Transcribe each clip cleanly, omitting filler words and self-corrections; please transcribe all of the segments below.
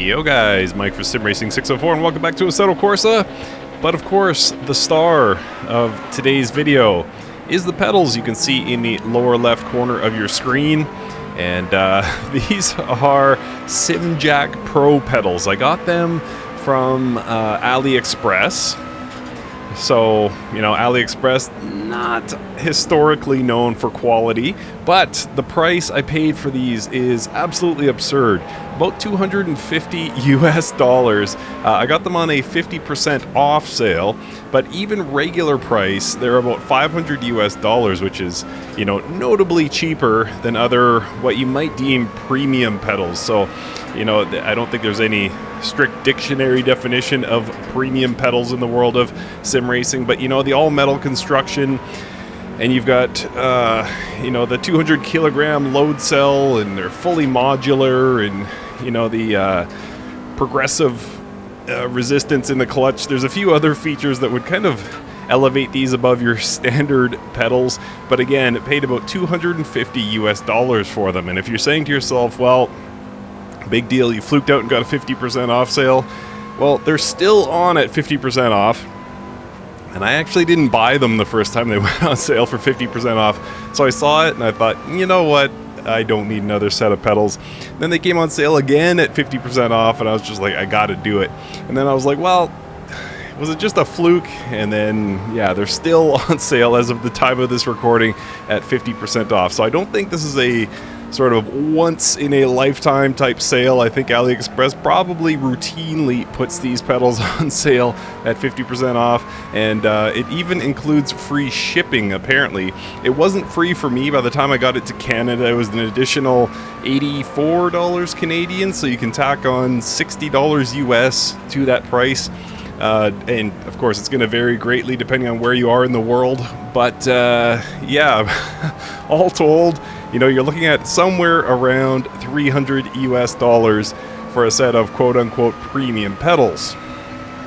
Yo guys, Mike for SimRacing604 and welcome back to Assetto Corsa. But of course, the star of today's video is the pedals you can see in the lower left corner of your screen. And these are Simjack Pro pedals. I got them from AliExpress. So, you know, AliExpress, not historically known for quality, but the price I paid for these is absolutely absurd. About $250 US. I got them on a 50% off sale, but even regular price, they're about $500 US, which is, you know, notably cheaper than other, what you might deem premium pedals. So, you know, I don't think there's any strict dictionary definition of premium pedals in the world of sim racing, but you know, the all metal construction, and you've got you know, the 200 kilogram load cell, and they're fully modular, and you know, the progressive resistance in the clutch. There's a few other features that would kind of elevate these above your standard pedals, but again, it paid about $250 US for them. And if you're saying to yourself, well, big deal, you fluked out and got a 50% off sale. Well, they're still on at 50% off. And I actually didn't buy them the first time they went on sale for 50% off. So I saw it and I thought, you know what? I don't need another set of pedals. Then they came on sale again at 50% off, and I was just like, I gotta do it. And then I was like, well, was it just a fluke? And then, yeah, they're still on sale as of the time of this recording at 50% off. So I don't think this is a sort of once in a lifetime type sale. I think AliExpress probably routinely puts these pedals on sale at 50% off, and it even includes free shipping apparently. It wasn't free for me by the time I got it to Canada. It was an additional $84 Canadian, so you can tack on $60 US to that price. And of course it's going to vary greatly depending on where you are in the world, but yeah, all told, you know, you're looking at somewhere around $300 US for a set of quote-unquote premium pedals.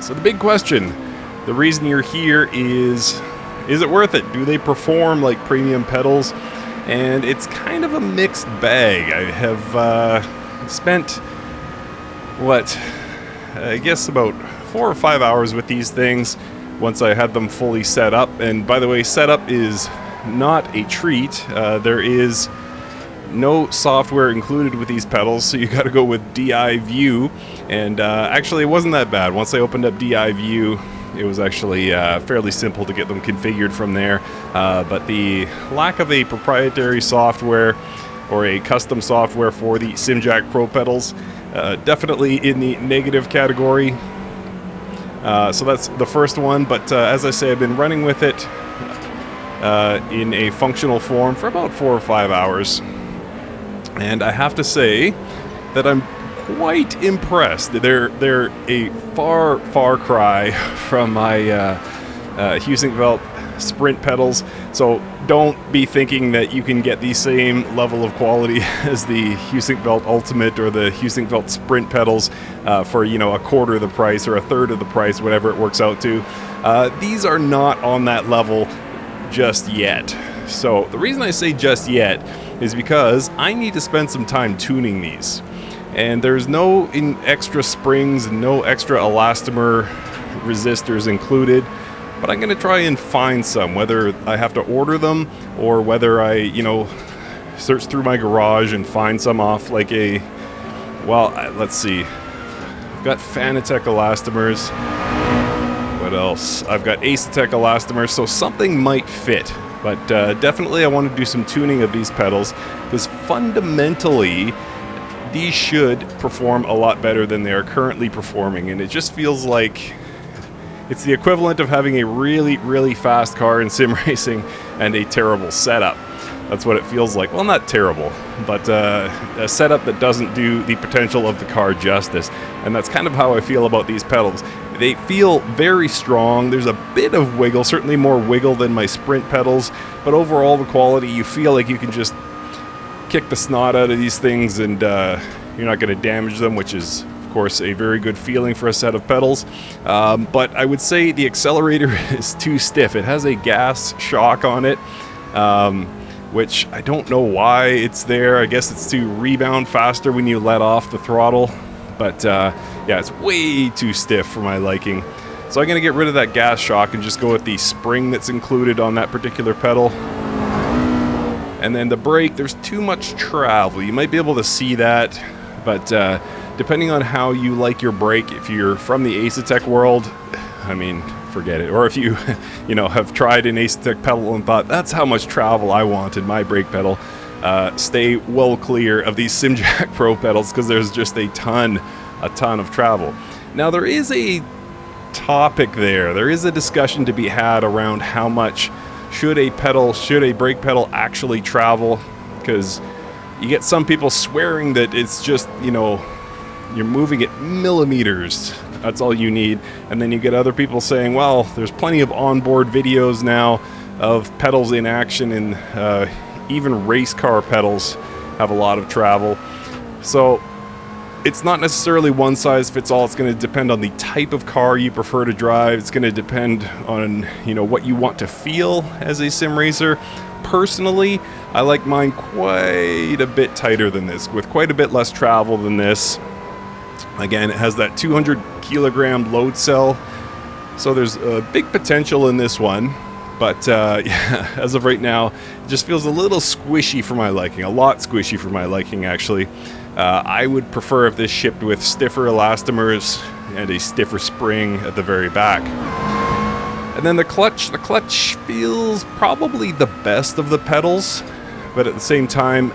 So the big question, the reason you're here is it worth it? Do they perform like premium pedals? And it's kind of a mixed bag. I have spent, what, I guess about 4 or 5 hours with these things once I had them fully set up. And by the way, setup is not a treat. There is no software included with these pedals, so you got to go with DI View. And actually, it wasn't that bad. Once I opened up DI View, it was actually fairly simple to get them configured from there. But the lack of a proprietary software or a custom software for the Simjack Pro pedals, definitely in the negative category. So that's the first one, but as I say, I've been running with it in a functional form for about 4 or 5 hours, and I have to say that I'm quite impressed. They're a far cry from my Heusinkveld Sprint pedals, so don't be thinking that you can get the same level of quality as the Heusinkveld Ultimate or the Heusinkveld Sprint pedals for, you know, a quarter of the price or a third of the price, whatever it works out to. These are not on that level just yet. So the reason I say just yet is because I need to spend some time tuning these. And there's no extra springs and no extra elastomer resistors included. But I'm going to try and find some, whether I have to order them or whether I, you know, search through my garage and find some off like a, well, let's see. I've got Fanatec elastomers. What else? I've got Acetec elastomers, so something might fit. But definitely I want to do some tuning of these pedals, because fundamentally these should perform a lot better than they are currently performing. And it just feels like it's the equivalent of having a really fast car in sim racing and a terrible setup. That's what it feels like. Well, not terrible, but a setup that doesn't do the potential of the car justice. And that's kind of how I feel about these pedals. They feel very strong. There's a bit of wiggle, certainly more wiggle than my Sprint pedals, but overall the quality, you feel like you can just kick the snot out of these things and you're not going to damage them, which is of course a very good feeling for a set of pedals. But I would say the accelerator is too stiff. It has a gas shock on it, which I don't know why it's there. I guess it's to rebound faster when you let off the throttle. But yeah, it's way too stiff for my liking. So I'm going to get rid of that gas shock and just go with the spring that's included on that particular pedal. And then the brake, there's too much travel. You might be able to see that, but depending on how you like your brake, if you're from the Ace-Tech world, I mean, forget it. Or if you, have tried an Ace-Tech pedal and thought, that's how much travel I want in my brake pedal, stay well clear of these Simjack Pro pedals, because there's just a ton of travel. Now, there is a topic there. There is a discussion to be had around how much should a brake pedal actually travel, because you get some people swearing that it's just, you're moving it millimeters. That's all you need. And then you get other people saying, well, there's plenty of onboard videos now of pedals in action, and even race car pedals have a lot of travel. So it's not necessarily one size fits all. It's going to depend on the type of car you prefer to drive. It's going to depend on, what you want to feel as a sim racer. Personally, I like mine quite a bit tighter than this, with quite a bit less travel than this. Again, it has that 200 kilogram load cell, so there's a big potential in this one. But yeah, as of right now, it just feels a little squishy for my liking, a lot squishy for my liking, actually. I would prefer if this shipped with stiffer elastomers and a stiffer spring at the very back. And then the clutch feels probably the best of the pedals, but at the same time,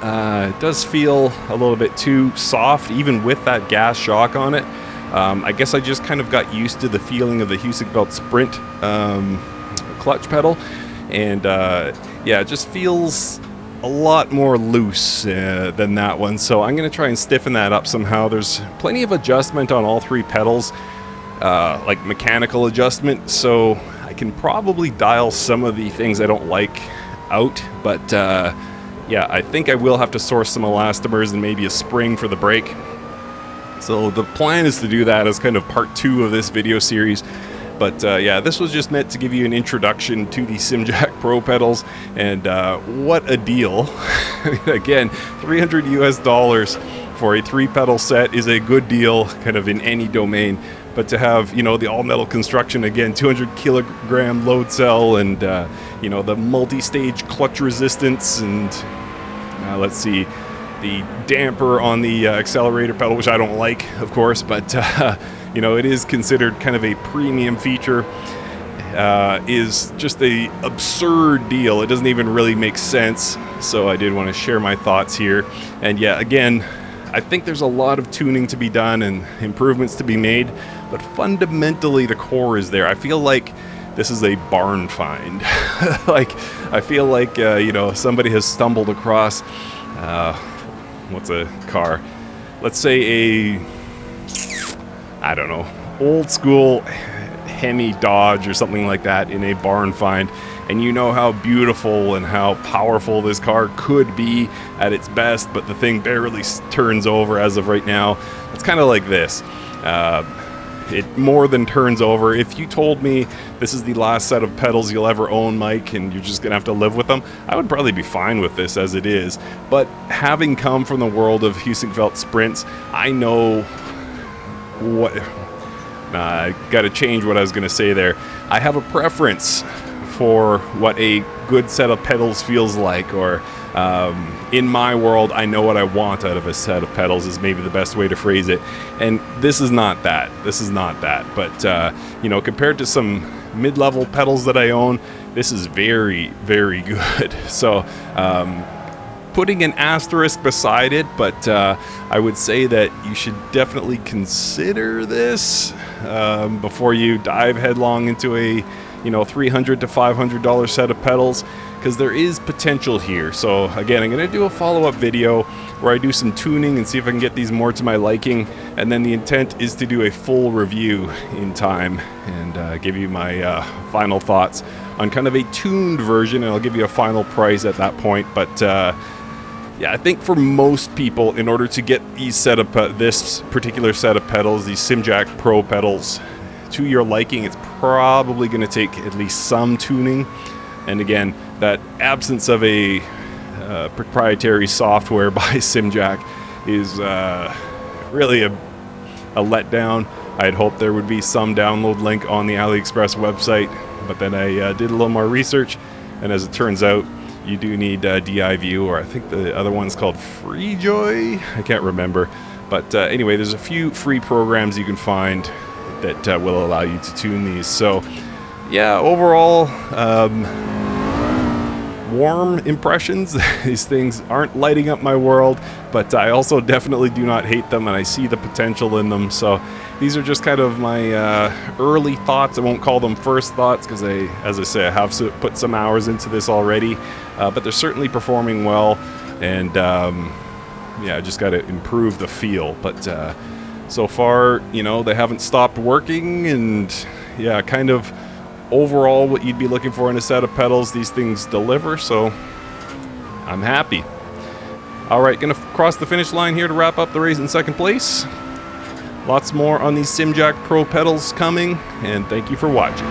it does feel a little bit too soft, even with that gas shock on it. I guess I just kind of got used to the feeling of the Husac Sprint clutch pedal, and yeah, it just feels a lot more loose than that one. So I'm going to try and stiffen that up somehow. There's plenty of adjustment on all three pedals, like mechanical adjustment, so I can probably dial some of the things I don't like out. But yeah, I think I will have to source some elastomers and maybe a spring for the brake. So the plan is to do that as kind of part 2 of this video series. But yeah, this was just meant to give you an introduction to the Simjack Pro pedals, and what a deal. Again, $300 US for a 3-pedal set is a good deal kind of in any domain. But to have, the all-metal construction, again, 200 kilogram load cell, and, the multi-stage clutch resistance, and let's see, the damper on the accelerator pedal, which I don't like, of course, but it is considered kind of a premium feature, is just a absurd deal. It doesn't even really make sense. So I did want to share my thoughts here. And yeah, again, I think there's a lot of tuning to be done and improvements to be made, but fundamentally the core is there. I feel like this is a barn find. Like, I feel like, somebody has stumbled across, what's a car? Let's say I don't know, old school Hemi Dodge or something like that in a barn find, and you know how beautiful and how powerful this car could be at its best, but the thing barely turns over as of right now. It's kind of like this. It more than turns over. If you told me this is the last set of pedals you'll ever own, Mike, and you're just gonna have to live with them, I would probably be fine with this as it is. But having come from the world of Husac Sprints, I know what I gotta change what I was gonna say there. I have a preference for what a good set of pedals feels like, or in my world, I know what I want out of a set of pedals is maybe the best way to phrase it. And this is not that. But compared to some mid-level pedals that I own, this is very, very good. So putting an asterisk beside it, but I would say that you should definitely consider this before you dive headlong into a $300 to $500 set of pedals, because there is potential here. So again, I'm going to do a follow-up video where I do some tuning and see if I can get these more to my liking, and then the intent is to do a full review in time and give you my final thoughts on kind of a tuned version, and I'll give you a final price at that point. But yeah, I think for most people, in order to get these this particular set of pedals, these Simjack Pro pedals, to your liking, it's probably going to take at least some tuning. And again, that absence of a proprietary software by Simjack is really letdown. I had hoped there would be some download link on the AliExpress website, but then I did a little more research, and as it turns out, you do need DiView, or I think the other one's called FreeJoy. I can't remember. But anyway, there's a few free programs you can find that will allow you to tune these. So yeah, overall, warm impressions. These things aren't lighting up my world, but I also definitely do not hate them, and I see the potential in them. So these are just kind of my early thoughts. I won't call them first thoughts because as I say, I have put some hours into this already, but they're certainly performing well, and yeah, I just got to improve the feel. But so far, you know, they haven't stopped working, and yeah, kind of overall what you'd be looking for in a set of pedals, these things deliver, so I'm happy. Alright, gonna cross the finish line here to wrap up the race in second place. Lots more on these Simjack Pro pedals coming, and thank you for watching.